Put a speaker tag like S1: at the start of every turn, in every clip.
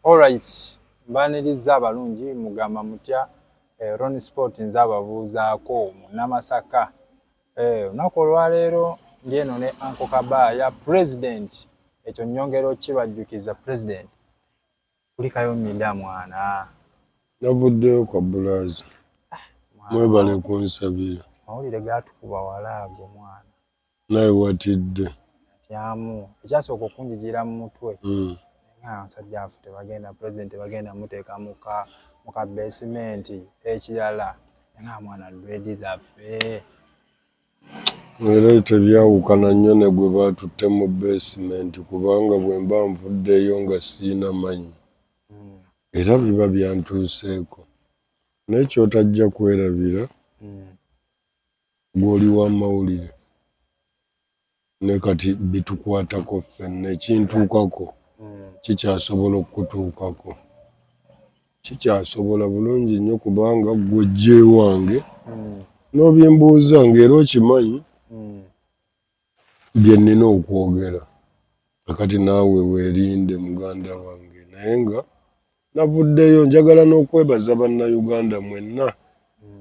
S1: Alright, mbaniriza abalungi mugamba mutya Ron Sport nze ababuuzaako mu Namasaka. Olunaku olwaleero ndi eno ne Uncle Kabaya President. Ekyo nnyongero kibajjukiza President. Kulikayo minda mwana.
S2: Navuddeyo kwa Bulazi. Mwebale kunsabira.
S1: Mawulire gaatukuba walaago mwana.
S2: Naye watidde.
S1: Tyamu. Ekyasooka okunjigira mu mutwe. Nsajja afu tebagenda President bagenda muteeka muka basement ekirala. Nga mwana dread zaffe.
S2: Era tebyawukana nnyo ne gwe baatutte mu basement kubanga bwe mba nvuddeyo nga siina manyi. Era biba byantuuseeko. Naye kyotajja kwerabira gw'oli wa mawulire. Ne kati bitukwatako ffenna ekintuukako kikyasobola okutuukako. Kikyasobola bulungi nnyo kubanga ggwe jje wange n'obimbuuza ng'era okimanyi bye nnina okwogera. Kakati naawe weerinde muganda wange. Naye nga navuddeyo njagala n'okwebaza bannayuganda mwenna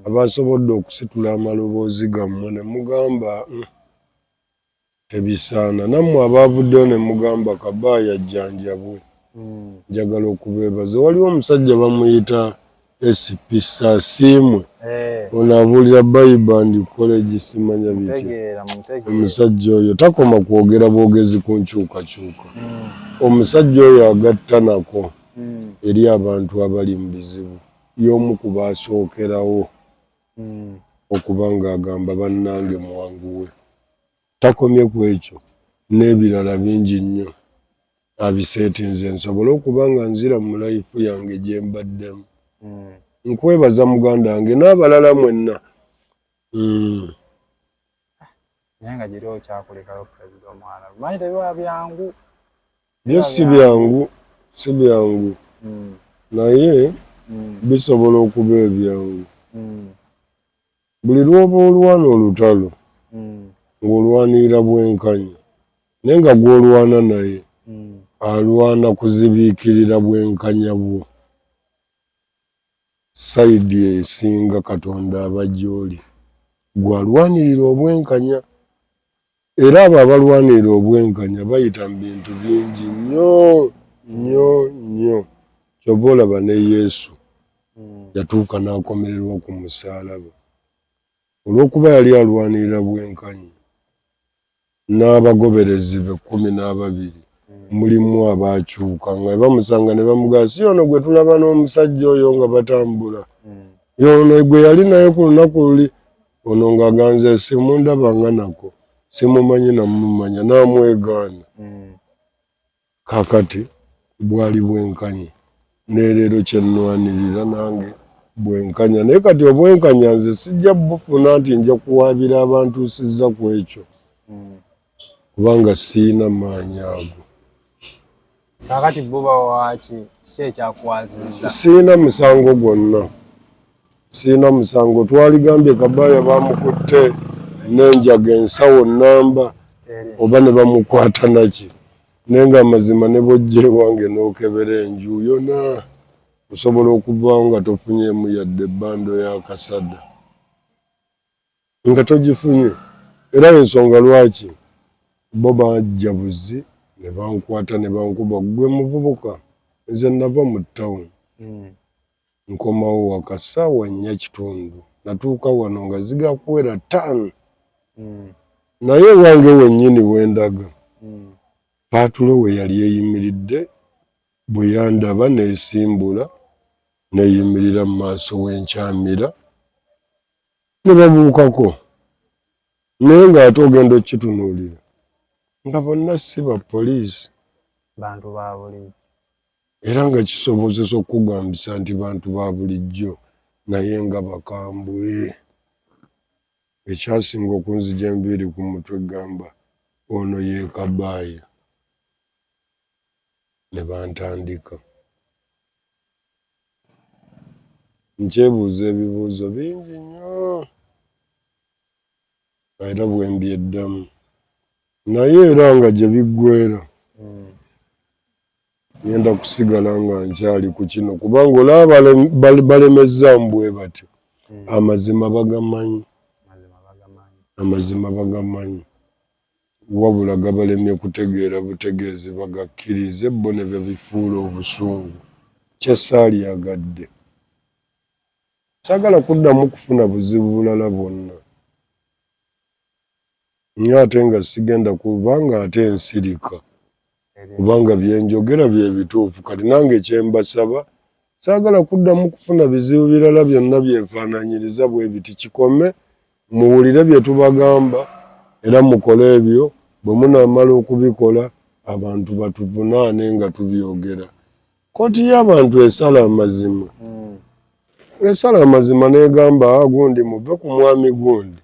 S2: abasobodde okusitula amaloboozi gammwe ne mugamba tebisaana. Nammwe abaavuddeyo ne mugamba Kabaya jjanjabwe. Njagala okubeebaza. Waliwo omusajja bamuyita SP Saasiimwe. Ono abuulira Bayibandi College simanya biti. Omusajja oyo takoma kwogera bwogezi ku nkyukakyuka. Omusajja oyo agatta nako eri abantu abali mu bizibu. Y'omu ku baasookerawo okuba ng'agamba bannange mwanguwe. Takomye ku ekyo n'ebirala bingi nnyo abiseetinze nsobole okuba nga nzira mu life yange gye mbaddemu. Nkwebaza muganda wange n'abalala mwenna.
S1: Naye nga giri okyakulekayo President omwana. Lumanyi tebiba byangu.
S2: Byo si byangu, si byangu. Naye bisobola okuba ebyangu. Buli lw'oba olwana olutalo ng'olwanirira bwenkanya naye nga gw'olwana naye alwana kuzibiikirira bwenkanya bwo. Sayidi esinga Katonda abajja gw'alwanirira obwenkanya. Era abo abalwanirira obwenkanya bayita mu bintu bingi nnyo nnyo nnyo. Kyova olaba ne Yesu yatuuka n'akomererwa ku musaalaba. Olw'okuba yali alwanirira bwenkanya n'abagoberezi be 12 mulimu abaakyuka nga bamusanga ne bamugamba si ono gwe tulaba n'omusajja oyo nga batambula. Ono gwe yali naye ku lunaku luli. Ono ng'aganze simundabanga nako simumanyi namumanya n'amwegaana. Kakati bwali bwenkanya. Neerero kye nnwanirira nange bwenkanya. Naye kati obwenkanya nze sijja bufuna nti nja kuwaabira abantu sizza ku ekyo. Kubanga siina maanyi ago.
S1: Kakati buba waaki kiki ekyakwazizza?
S2: Siina musango gwonna. Siina musango. Twaligambye Kabaya bamukutte n'enjaga ensawo nnamba oba ne bamukwata naki. Naye nga amazima ne bojje wange n'okebera enju yonna osobola okuvaawo nga tofunyeemu yadde ebbando ya kasada. Nga togifunye. Era ensonga lwaki bo bajja buzi ne bankwata ne bankuba gwe muvubuka. Nze nava mu ttawuni. Nkomawo waka ssaawa 4:30. Natuuka wano nga zigakuwera 5. Naye wange wennyini wendaga. Paatulo we yali eyimiridde bwe yandaba n'esimbula n'eyimirira mu maaso w'enkyamira ne babuukako. Naye ng'ate ogenda okitunuulira nga bonna si ba poliisi.
S1: Bantu ba bulijjo.
S2: Era nga kisobozesa okugambisa nti bantu ba bulijjo naye nga bakambwe. Ekyasinga okunzija enviiri ku mutwe gamba ono ye Kabaya. Ne bantandika. Nkyebuuza ebibuuzo bingi nnyo. Era bwe mbyeddamu. Naye era nga gye biggweera ngenda kusigala nga nkyali ku kino kubanga olaba balemezza mbwe batyo. Amazima bagamanyi. Amazima bagamanyi. Wabula gabalemye kutegeera butegeezi bagakkirize bo ne bebifuula obusungu. Kyesaali agadde. Saagala kuddamu kufuna buzibu bulala bwonna. Ate nga sigenda kubanga ate ensirika. Kubanga byenjogera bye bituufu. Kati nange kyembasaba saagala kuddamu kufuna bizibu birala byonna byefaananyiriza bwe biti. Kikome muwulire bye tubagamba era mukole ebyo. Bwe munaamala okubikola abantu batuvunaane nga tubyogera. Kkooti y'abantu esala amazima. Esala amazima n'egamba gundi muve ku mwami gundi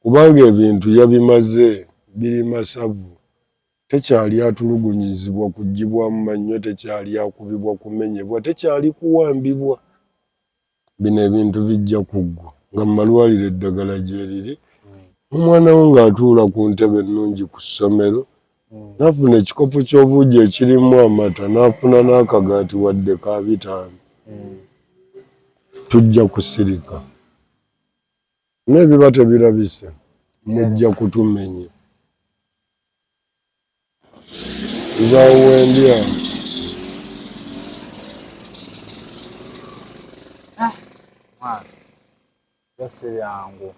S2: kubanga ebintu yabimaze biri masavu. Tekyali atulugunyizibwa kugibwamu mannyo, tekyali akubibwa kumenyebwa, tekyali kuwambibwa. Bino ebintu bijja kuggwa nga mu malwaliro eddagala gye riri. Omwana we ng'atuula ku ntebe ennungi ku ssomero n'afuna ekikopo ky'obuugi ekirimu amata n'afuna n'akagaati wadde ka 5. Tujja kusirika. N'ebiba tebirabise mujja kutumenya. Nzaawo ndi awo.
S1: Yose yangu.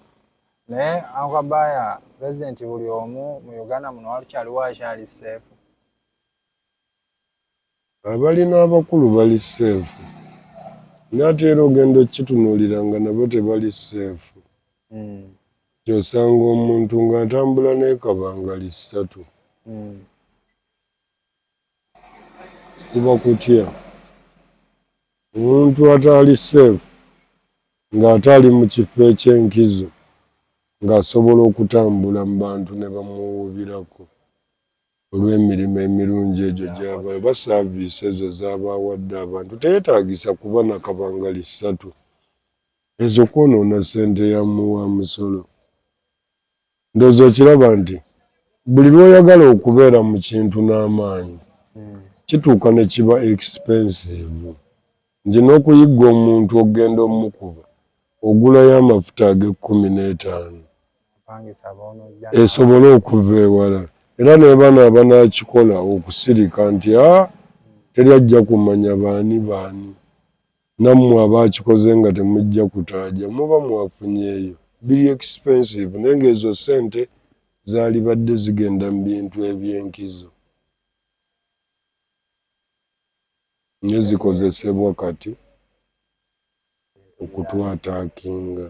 S1: Naye Ankabaya president buli omu mu Uganda muno walukyaliwo akyali seefu.
S2: Abalina abakulu bali seefu. N'ate era ogenda okitunuulira nga nabo tebali seefu. Ky'osanga omuntu ng'atambula n'ekabangali 3. Kuba kutya. Omuntu ataali seefu ng'ataali mu kifo eky'enkizo ng'asobola okutambula mu bantu ne bamuwuubirako olw'emirimu emirungi egyo gy'aba oba saaviisi ezo z'abaawadde abantu. Teyeetaagisa kuba na kabangali 3. Ezo kwonoona ssente ya musolo. Ndowooza okiraba nti buli lw'oyagala okubeera mu kintu n'amaanyi kituuka ne kiba expensive. Nje n'okuyigga omuntu ogenda omukuba ogulayo amafuta ag'15 esobole okuva ewala. Era ne bano abanaakikola okusirika nti teri ajja kumanya baani baani. Nammwe abaakikoze nga temujja kutaaja muba mwafunyeeyo. Biri expensive naye ng'ezo ssente zaali badde zigenda mu bintu eby'enkizo. Nye zikozesebwa kati okutwataakinga.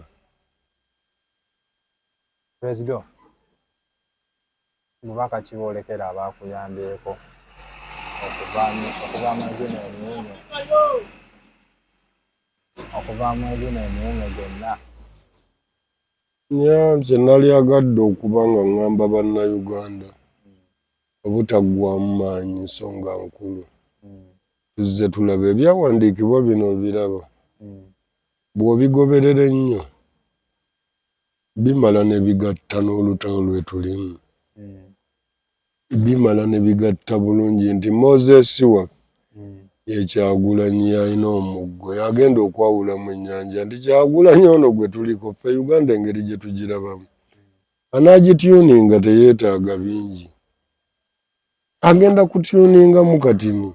S1: President, mubaka kiboolekera abaakuyambyeko okuvaamu ebino emiwume gyonna.
S2: Nze nali agadde okuba nga ŋŋamba bannayuganda obutaggwaamu maanyi nsonga nkulu. Tuzze tulaba ebyawandiikibwa bino obiraba. Bw'obigoberera ennyo bimala ne bigatta n'olutalo lwe tulimu. Bimala ne bigatta bulungi nti Moses waffe ye Kyagulanyi alina omuggo yagenda okwawulamu ennyanja nti Kyagulanyi ono gwe tuliko ffe Uganda engeri gye tugirabamu. Anaagityuninga teyeetaaga bingi. Agenda kutyuningamu katini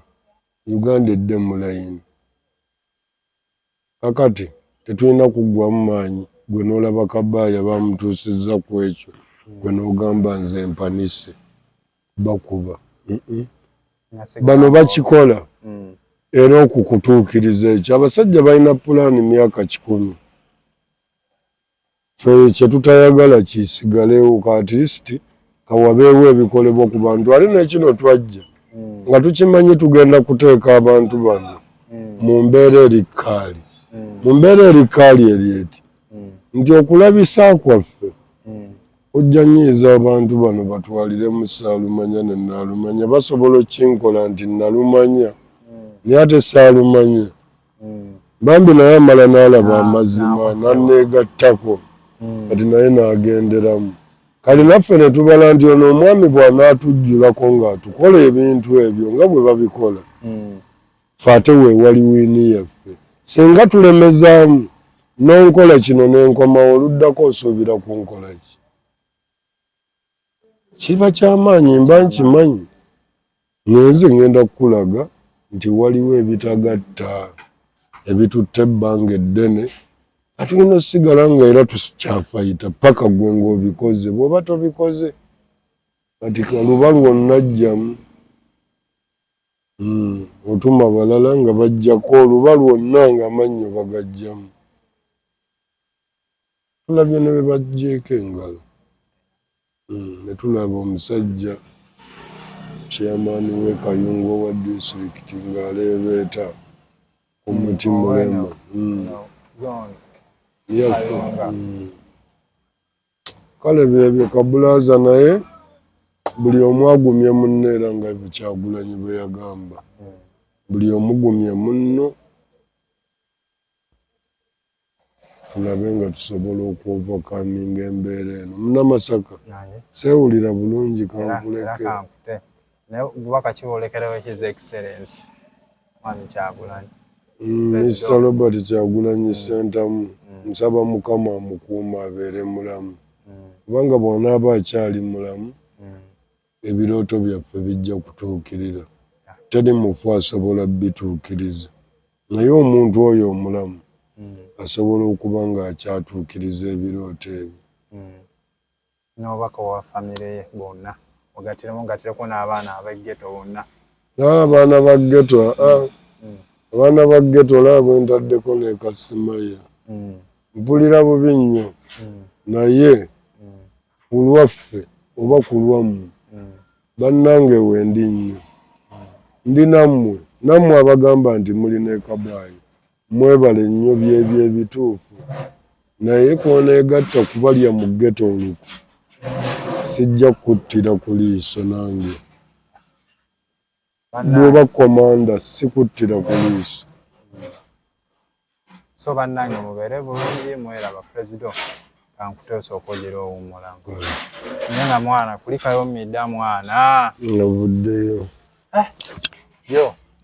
S2: Uganda edde mu layini. Kakati tetulina kuggwamu maanyi. Gwe n'olaba Kabaaya bamutuusizza ku ekyo gwe n'ogamba nze empanise bakuba. Bano bakikola era okukutuukiriza ekyo. Abasajja balina pulaani myaka 10. Ffe kye tutayagala kisigalewo ka at least kawabeewo ebikolebwa ku bantu. Ali n'ekino twajja nga tukimanyi tugenda kuteeka abantu bano mu mbeera erikkaali. Mu mbeera erikkaali eryeti nti okulabisa kwaffe ojja nnyiiza abantu bano batwalire mu Ssaalumanya ne Nnaalumanya. Basobola okinkola nti Nnaalumanya naye ate Ssaalumanya. Bambi naye amala n'alaba amazima n'anneegattako kati naye n'agenderamu. kali naffe ne tubala nti ono omwami bw'anaatujjulako ng'atukola ebintu ebyo nga bwe babikola ffe ate weewali wiini yaffe singa tulemezaamu n'onkola kino n'enkomawo oluddako osuubira ku nkola ki kiba kyamaanyi mba nkimanyi ngenze ngenda kukulaga nti waliwo ebitagatta ebitutta ebbanga eddene atulina osigala nga era tukyafayita paka gwe ng'obikoze bw'oba tobikoze kati kaluba lwonna ajjamu otuma balala nga bajjako oluba lwonna nga amannyo bagajjamu tulabye ne bwe bajjeeko engalo ne tulaba omusajja chairman we Kayungo wa district ng'aleebeeta omuti mulema kale byebyo Kabulaaza naye buli omu agumye munno era nga Kyagulanyi bwe yagamba buli omugumye munno tulabe nga tusobola okuovercoming embeera eno Munnamasaka seewulira bulungi kankuleke
S1: bubaka kiboolekerawo His Excellency Mwami Kyagulanyi
S2: Mr. Robert Kyagulanyi Ssentamu nsaba Mukama amukuuma abeere mulamu kubanga bw'anaaba akyali mulamu ebirooto byaffe bijja kutuukirira teri mufu asobola bituukiriza naye omuntu oyo omulamu asobola okuba ng'akyatuukiriza ebirooto ebyo
S1: n'obubaka wa famire ye bonna ogatireko n'abaana ab'eggeto bonna
S2: abaana ba ggeto abaana ba ggeto olaba bwe ntaddeko n'ekasimayira mpulira bubi nnyo naye ku lwaffe oba ku lwammwe bannange wendi nnyo ndi nammwe abagamba nti mulina ekabaayi mwebale nnyo byebyo ebituufu naye kwoneegatta kubalya mu ggeto oluku sijja kuttira ku liiso nange bw'oba komanda sikuttira ku liiso
S1: so bannange mubeere bulungi mweraba President kankuteesa okwogera owummulamu naye nga mwana kulikayo midda mwana
S2: navuddeyo
S1: yo